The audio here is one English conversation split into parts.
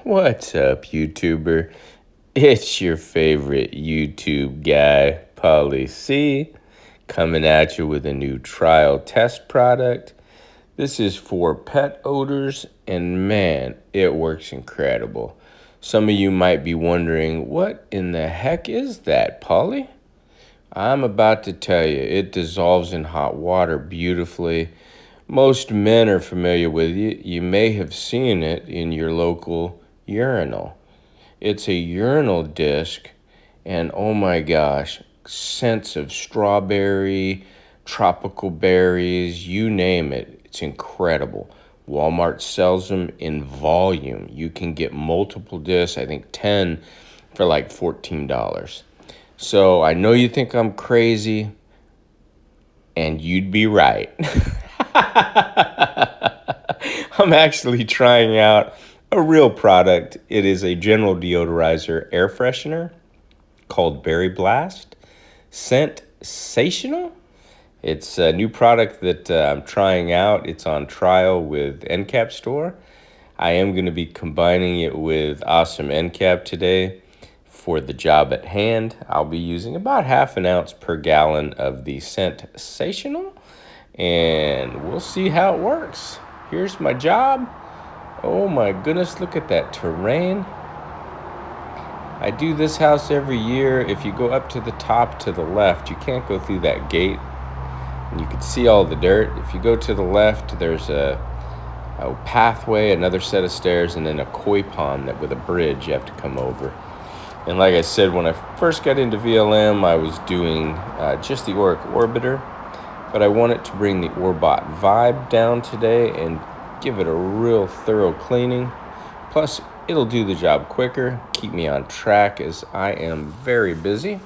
What's up, YouTuber? It's your favorite YouTube guy, Polly C, coming at you with a new trial test product. This is for pet odors, and man, it works incredible. Some of you might be wondering, what in the heck is that, Polly? I'm about to tell you, it dissolves in hot water beautifully. Most men are familiar with it. You may have seen it in your local urinal. It's a urinal disc, and oh my gosh, scents of strawberry, tropical berries, you name it. It's incredible. Walmart sells them in volume. You can get multiple discs, I think 10 for like $14. So I know you think I'm crazy, and you'd be right. I'm actually trying out a real product. It is a general deodorizer air freshener called Berry Blast. Sensational. It's a new product that I'm trying out. It's on trial with NCAP Store. I am going to be combining it with Awesome NCAP today for the job at hand. I'll be using about half an ounce per gallon of the Sensational, and we'll see how it works. Here's my job. Oh my goodness, look at that terrain. I do this house every year. If you go up to the top to the left, you can't go through that gate, and you can see all the dirt. If you go to the left, there's a pathway, another set of stairs, and then a koi pond that with a bridge you have to come over. And like I said, when I first got into VLM, I was doing just the Auric Orbiter, but I wanted to bring the Orbot Vibe down today and give it a real thorough cleaning. Plus, it'll do the job quicker, keep me on track as I am very busy.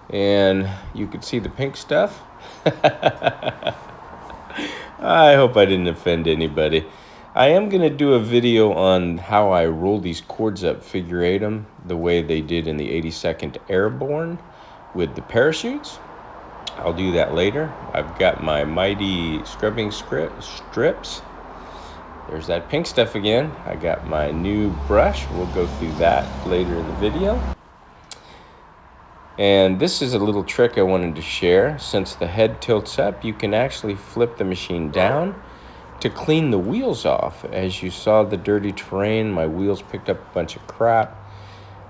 And you can see the pink stuff. I hope I didn't offend anybody. I am going to do a video on how I roll these cords up, figure eight them, the way they did in the 82nd Airborne with the parachutes. I'll do that later. I've got my mighty scrubbing strips. There's that pink stuff again. I got my new brush. We'll go through that later in the video. And this is a little trick I wanted to share. Since the head tilts up, you can actually flip the machine down to clean the wheels off. As you saw the dirty terrain, my wheels picked up a bunch of crap.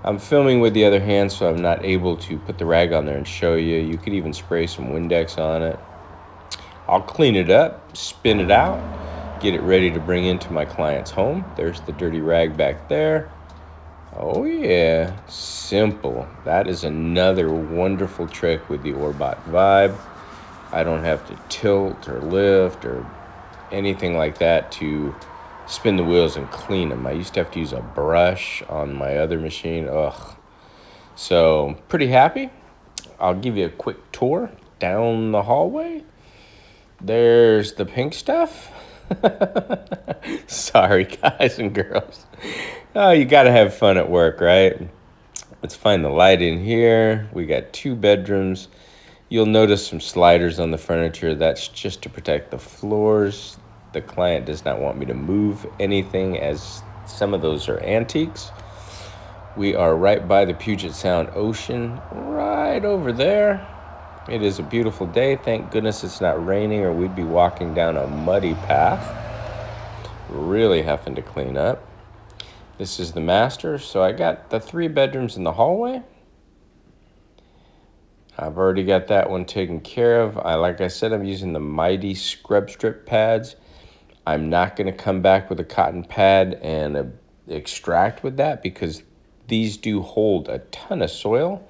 I'm filming with the other hand, so I'm not able to put the rag on there and show you. You could even spray some Windex on it. I'll clean it up, spin it out, get it ready to bring into my client's home. There's the dirty rag back there. Oh yeah, simple. That is another wonderful trick with the Orbot Vibe. I don't have to tilt or lift or anything like that to spin the wheels and clean them. I used to have to use a brush on my other machine. Ugh. So pretty happy. I'll give you a quick tour down the hallway. There's the pink stuff. Sorry, guys and girls. Oh, you gotta have fun at work, right? Let's find the light in here. We got 2 bedrooms. You'll notice some sliders on the furniture. That's just to protect the floors. The client does not want me to move anything, as some of those are antiques. We are right by the Puget Sound Ocean, right over there. It is a beautiful day. Thank goodness it's not raining, or we'd be walking down a muddy path. Really having to clean up. This is the master. So I got the 3 bedrooms in the hallway. I've already got that one taken care of. Like I said, I'm using the mighty scrub strip pads. I'm not going to come back with a cotton pad and extract with that, because these do hold a ton of soil.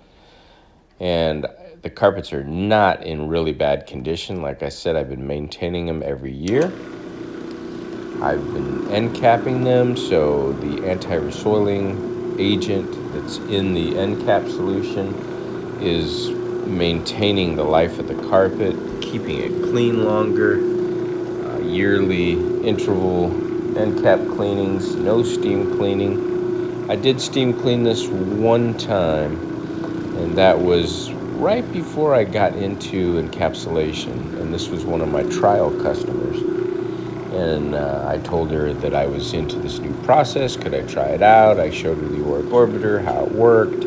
And the carpets are not in really bad condition. Like I said, I've been maintaining them every year. I've been end capping them, so the anti-resoiling agent that's in the end cap solution is maintaining the life of the carpet, keeping it clean longer, yearly interval end cap cleanings, no steam cleaning. I did steam clean this one time, and that was right before I got into encapsulation, and this was one of my trial customers. And I told her that I was into this new process. Could I try it out? I showed her the Auric Orbiter, how it worked.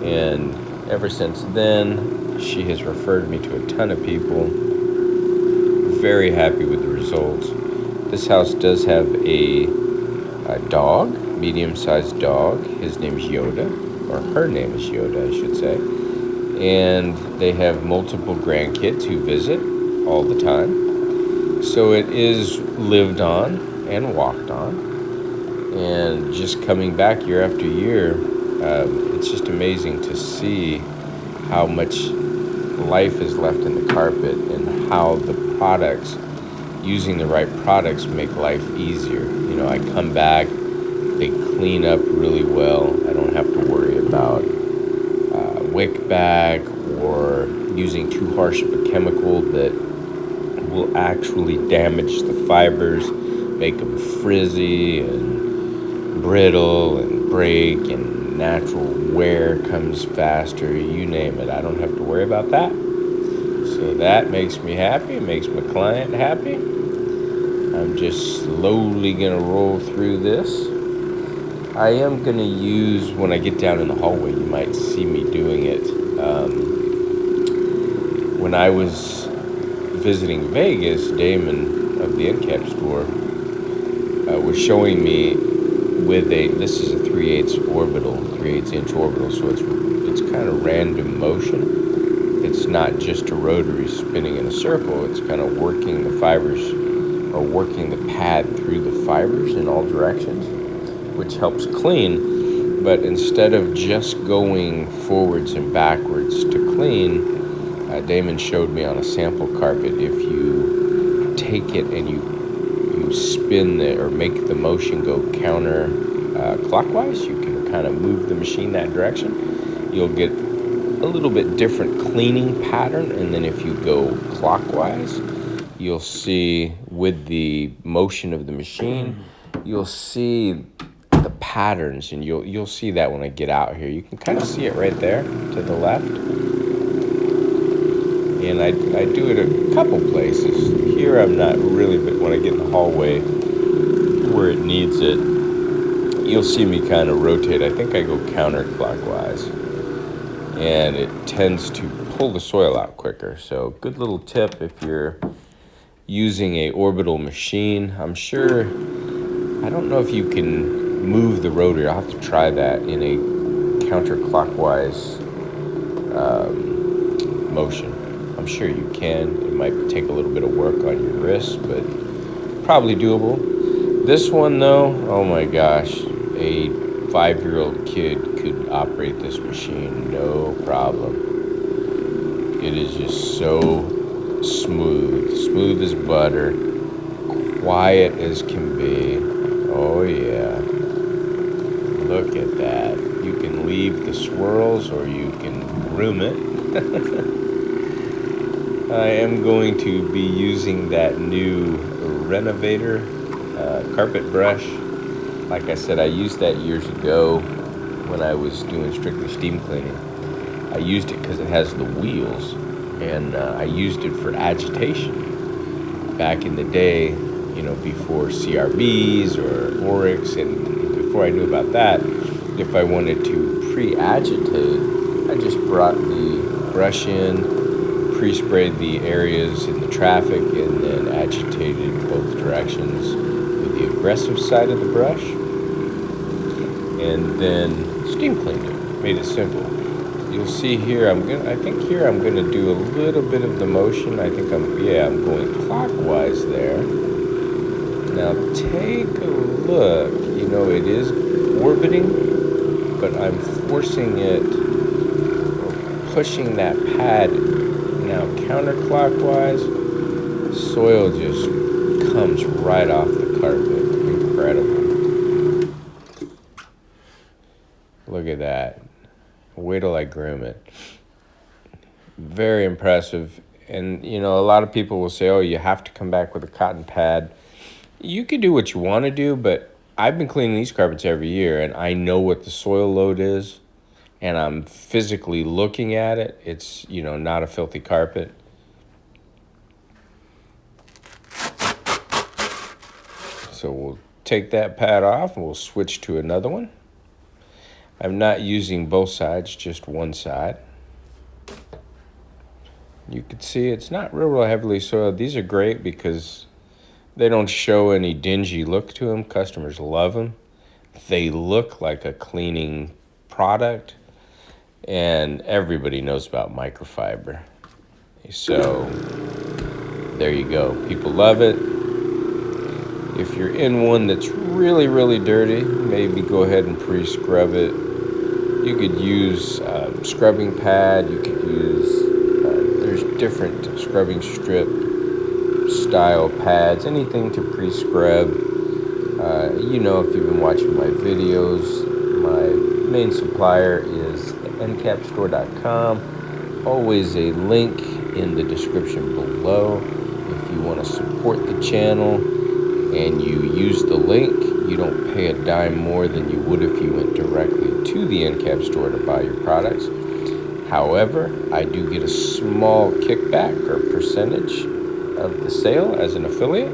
And ever since then, she has referred me to a ton of people. Very happy with the results. This house does have a dog, medium-sized dog. His name's Yoda, or her name is Yoda, I should say. And they have multiple grandkids who visit all the time. So it is lived on and walked on. And just coming back year after year, it's just amazing to see how much life is left in the carpet and how the products, using the right products, make life easier. You know, I come back, they clean up really well. I don't have to worry about wick back or using too harsh of a chemical that will actually damage the fibers, make them frizzy and brittle and break, and natural wear comes faster, you name it. I don't have to worry about that. So that makes me happy, makes my client happy. I'm just slowly gonna roll through this. I am gonna use, when I get down in the hallway, you might see me doing it. When I was visiting Vegas, Damon of the NCAP store was showing me with this is a 3/8 orbital, 3/8 inch orbital, so it's kind of random motion. It's not just a rotary spinning in a circle, it's kind of working the fibers, or working the pad through the fibers in all directions, which helps clean. But instead of just going forwards and backwards to clean, Damon showed me on a sample carpet, if you take it and you spin it or make the motion go counter clockwise, you can kind of move the machine that direction. You'll get a little bit different cleaning pattern, and then if you go clockwise, you'll see with the motion of the machine, you'll see the patterns, and you'll see that when I get out here. You can kind of see it right there to the left. And I do it a couple places. Here I'm not really, but when I get in the hallway where it needs it, you'll see me kind of rotate. I think I go counterclockwise, and it tends to pull the soil out quicker. So good little tip if you're using a orbital machine. I'm sure, I don't know if you can move the rotary. I'll have to try that in a counterclockwise motion. I'm sure you can. It might take a little bit of work on your wrist, but probably doable. This one though, oh my gosh, a 5-year-old kid could operate this machine, no problem. It is just so smooth as butter, quiet as can be. Oh yeah, look at that. You can leave the swirls or you can groom it. I am going to be using that new Renovator carpet brush. Like I said, I used that years ago when I was doing strictly steam cleaning. I used it because it has the wheels, and I used it for agitation back in the day, you know, before CRBs or Oryx, and before I knew about that. If I wanted to pre-agitate, I just brought the brush in, pre-sprayed the areas in the traffic, and then agitated both directions with the aggressive side of the brush, and then steam cleaned it. Made it simple. You'll see here, I think here I'm gonna do a little bit of the motion. I think I'm going clockwise there. Now take a look. You know, it is orbiting, but I'm forcing it, or pushing that pad now counterclockwise. Soil just comes right off the carpet. Incredible. Look at that. Wait till I groom it. Very impressive. And you know, a lot of people will say, oh, you have to come back with a cotton pad. You can do what you want to do, but I've been cleaning these carpets every year, and I know what the soil load is, and I'm physically looking at it. It's, you know, not a filthy carpet. So we'll take that pad off and we'll switch to another one. I'm not using both sides, just one side. You can see it's not real heavily soiled. These are great because they don't show any dingy look to them. Customers love them. They look like a cleaning product, and everybody knows about microfiber. So there you go. People love it. If you're in one that's really, really dirty, maybe go ahead and pre-scrub it. You could use scrubbing pad. You could use, there's different scrubbing strip style pads, anything to pre-scrub. You know, if you've been watching my videos, my main supplier is ncapstore.com. Always a link in the description below. If you want to support the channel and you use the link, you don't pay a dime more than you would if you went directly to the NCAP store to buy your products. However, I do get a small kickback or percentage of the sale as an affiliate,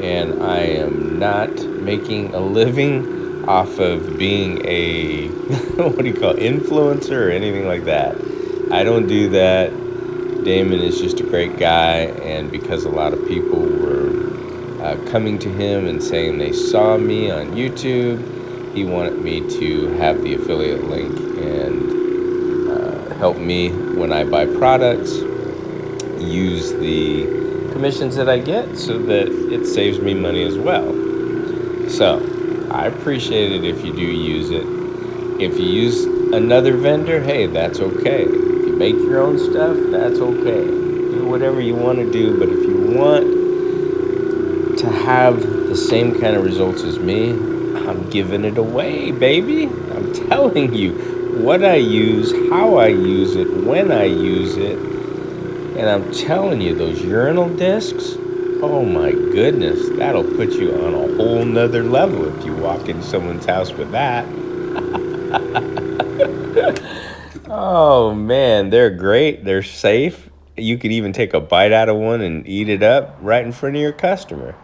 and I am not making a living off of being a influencer or anything like that. I don't do that. Damon is just a great guy, and because a lot of people were coming to him and saying they saw me on YouTube, he wanted me to have the affiliate link and help me when I buy products, use the commissions that I get so that it saves me money as well. So I appreciate it if you do use it. If you use another vendor, hey, that's okay. If you make your own stuff, that's okay. Do whatever you want to do, but if you want to have the same kind of results as me, I'm giving it away, baby. I'm telling you what I use, how I use it, when I use it. And I'm telling you, those urinal discs, oh my goodness, that'll put you on a whole nother level if you walk in someone's house with that. Oh man, they're great. They're safe. You could even take a bite out of one and eat it up right in front of your customer.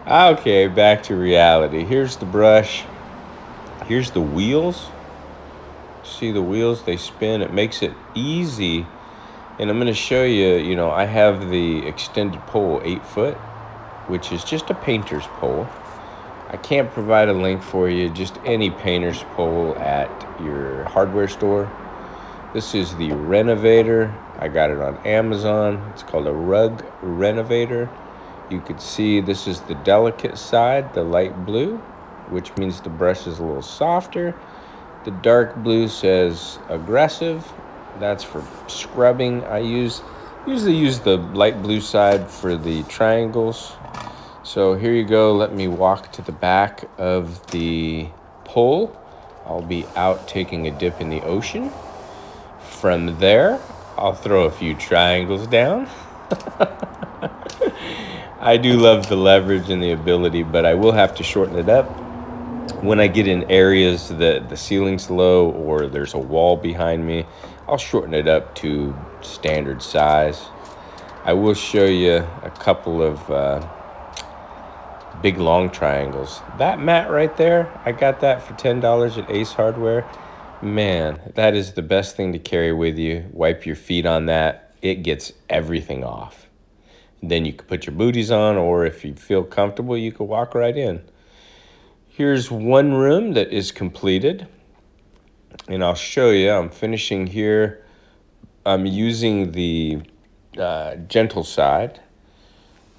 Okay, back to reality. Here's the brush. Here's the wheels. See the wheels, they spin. It makes it easy. And I'm going to show you, you know, I have the extended pole 8 foot, which is just a painter's pole. I can't provide a link for you, just any painter's pole at your hardware store. This is the Renovator. I got it on Amazon. It's called a rug renovator. You could see this is the delicate side, the light blue, which means the brush is a little softer. The dark blue says aggressive. That's for scrubbing. I usually use the light blue side for the triangles. So here you go. Let me walk to the back of the pole. I'll be out taking a dip in the ocean. From there, I'll throw a few triangles down. I do love the leverage and the ability, but I will have to shorten it up. When I get in areas that the ceiling's low or there's a wall behind me, I'll shorten it up to standard size. I will show you a couple of big long triangles. That mat right there, I got that for $10 at Ace Hardware. Man, that is the best thing to carry with you. Wipe your feet on that. It gets everything off. Then you can put your booties on, or if you feel comfortable, you can walk right in. Here's one room that is completed, and I'll show you. I'm finishing here. I'm using the gentle side,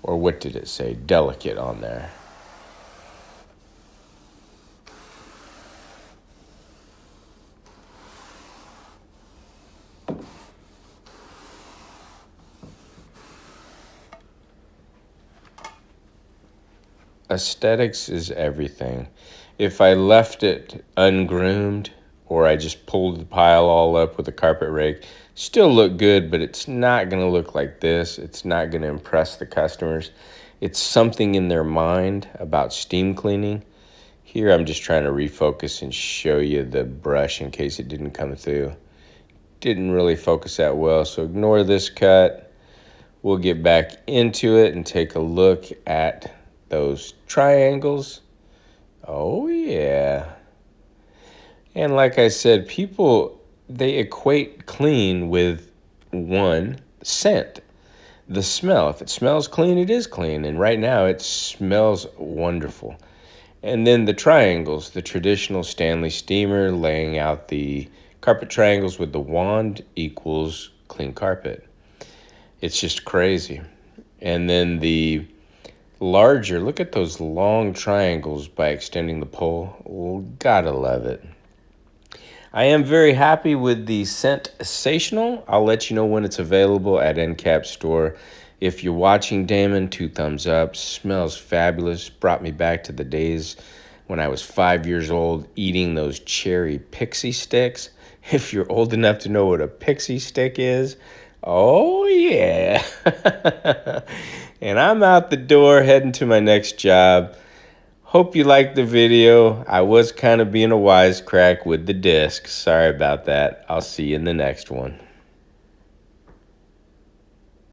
or what did it say? Delicate on there. Aesthetics is everything. If I left it ungroomed or I just pulled the pile all up with a carpet rake, still look good, but it's not going to look like this. It's not going to impress the customers. It's something in their mind about steam cleaning. Here I'm just trying to refocus and show you the brush in case it didn't come through. Didn't really focus that well, so ignore this cut. we'll get back into it and take a look at those triangles. Oh, yeah. And like I said, people, they equate clean with one, scent. The smell. If it smells clean, it is clean. And right now, it smells wonderful. And then the triangles, the traditional Stanley steamer laying out the carpet triangles with the wand equals clean carpet. It's just crazy. And then the larger, look at those long triangles by extending the pole. Well, gotta love it. I am very happy with the Scent-sational. I'll let you know when it's available at NCAP store. If you're watching, Damon, 2 thumbs up. Smells fabulous. Brought me back to the days when I was 5 years old eating those cherry pixie sticks. If you're old enough to know what a pixie stick is, oh yeah. And I'm out the door heading to my next job. Hope you liked the video. I was kind of being a wisecrack with the disc. Sorry about that. I'll see you in the next one.